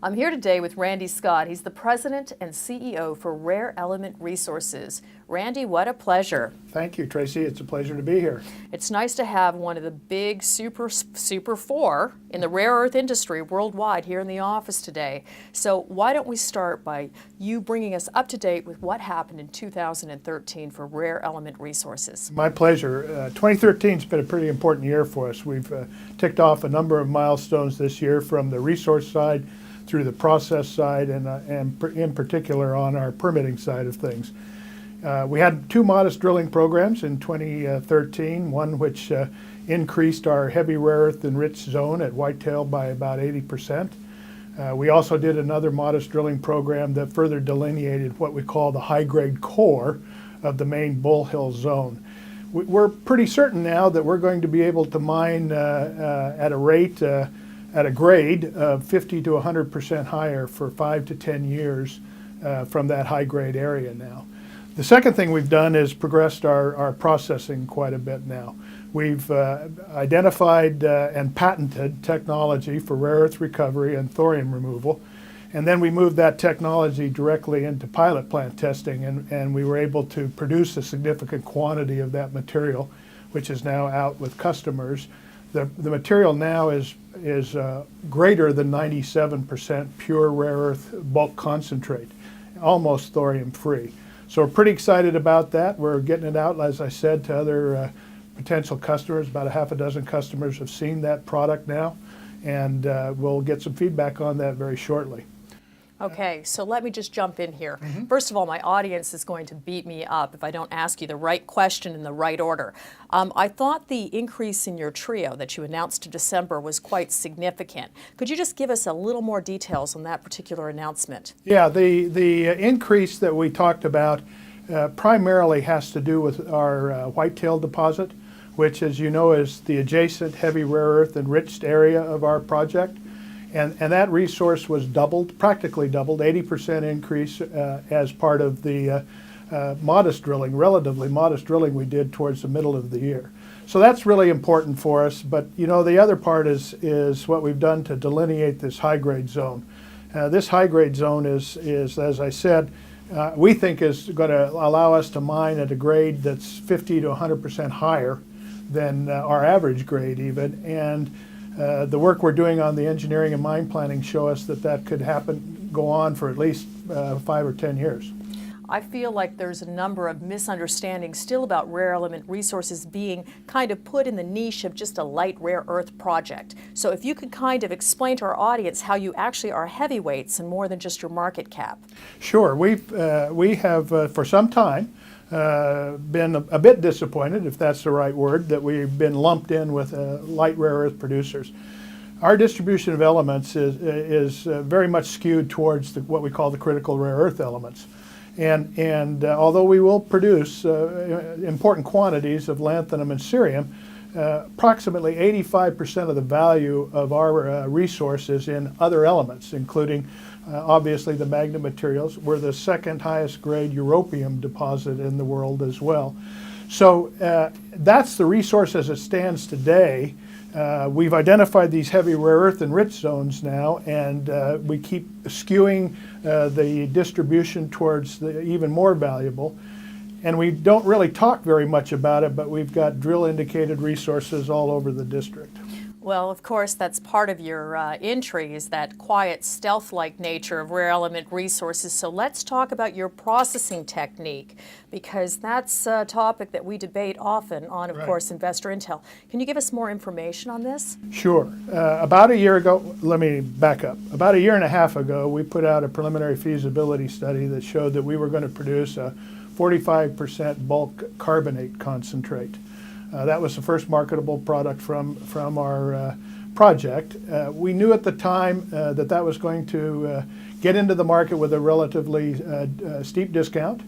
I'm here today with Randy Scott. He's the president and CEO for Rare Element Resources. Randy, what a pleasure. Thank you, Tracy. It's a pleasure to be here. It's nice to have one of the big super four in the rare earth industry worldwide here in the office today. So why don't we start by you bringing us up to date with what happened in 2013 for Rare Element Resources. My pleasure. 2013 has been a pretty important year for us. We've ticked off a number of milestones this year from the resource side through the process side and in particular on our permitting side of things. We had two modest drilling programs in 2013, one which increased our heavy rare earth enriched zone at Whitetail by about 80%. We also did another modest drilling program that further delineated what we call the high-grade core of the main Bull Hill zone. We're pretty certain now that we're going to be able to mine at a grade of 50 to 100% higher for 5 to 10 years from that high-grade area now. The second thing we've done is progressed our processing quite a bit now. We've identified and patented technology for rare earth recovery and thorium removal, and then we moved that technology directly into pilot plant testing, and we were able to produce a significant quantity of that material, which is now out with customers. The material now is greater than 97% pure rare earth bulk concentrate, almost thorium free. So we're pretty excited about that. We're getting it out, as I said, to other potential customers. About a half a dozen customers have seen that product now, and we'll get some feedback on that very shortly. Okay, so let me just jump in here. First of all, my audience is going to beat me up if I don't ask you the right question in the right order. I thought the increase in your trio that you announced in December was quite significant. Could you just give us a little more details on that particular announcement? Yeah, the increase that we talked about primarily has to do with our Whitetail deposit, which, as you know, is the adjacent heavy rare earth enriched area of our project. And that resource was doubled, practically doubled, 80% increase as part of the modest drilling, relatively modest drilling we did towards the middle of the year. So that's really important for us. But you know, the other part is what we've done to delineate this high-grade zone. This high-grade zone is, as I said, we think is going to allow us to mine at a grade that's 50 to 100% higher than our average grade even. And the work we're doing on the engineering and mine planning show us that could go on for at least 5 or 10 years. I feel like there's a number of misunderstandings still about rare element resources being kind of put in the niche of just a light rare earth project. So if you could kind of explain to our audience how you actually are heavyweights and more than just your market cap. Sure. We have for some time been a bit disappointed, if that's the right word, that we've been lumped in with light rare earth producers. Our distribution of elements is very much skewed towards what we call the critical rare earth elements. And although we will produce important quantities of lanthanum and cerium, approximately 85% of the value of our resource is in other elements, including obviously the magnet materials. We're the second highest grade europium deposit in the world as well. So that's the resource as it stands today. We've identified these heavy rare earth enriched zones now, and we keep skewing the distribution towards the even more valuable. And we don't really talk very much about it, but we've got drill indicated resources all over the district. Well, of course, that's part of your intrigue, is that quiet, stealth-like nature of rare element resources. So let's talk about your processing technique, because that's a topic that we debate often on, of course, InvestorIntel. Can you give us more information on this? Sure. About a year ago, let me back up. About a year and a half ago, we put out a preliminary feasibility study that showed that we were going to produce a 45% bulk carbonate concentrate. That was the first marketable product from our project. We knew at the time that was going to get into the market with a relatively steep discount,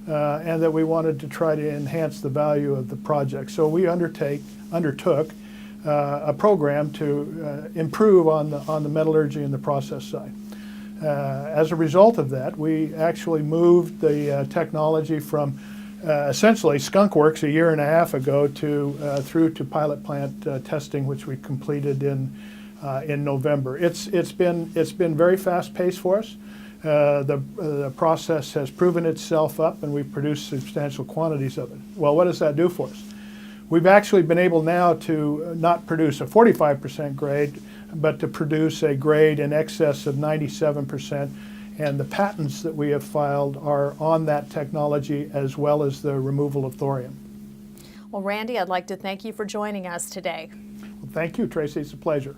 and that we wanted to try to enhance the value of the project. So we undertook a program to improve on the metallurgy and the process side. As a result of that, we actually moved the technology from essentially skunk works a year and a half ago through to pilot plant testing, which we completed in in November. It's been very fast paced for us. The process has proven itself up, and we've produced substantial quantities of it. Well, what does that do for us? We've actually been able now to not produce a 45% grade, but to produce a grade in excess of 97%. And the patents that we have filed are on that technology, as well as the removal of thorium. Well, Randy, I'd like to thank you for joining us today. Well, thank you, Tracy. It's a pleasure.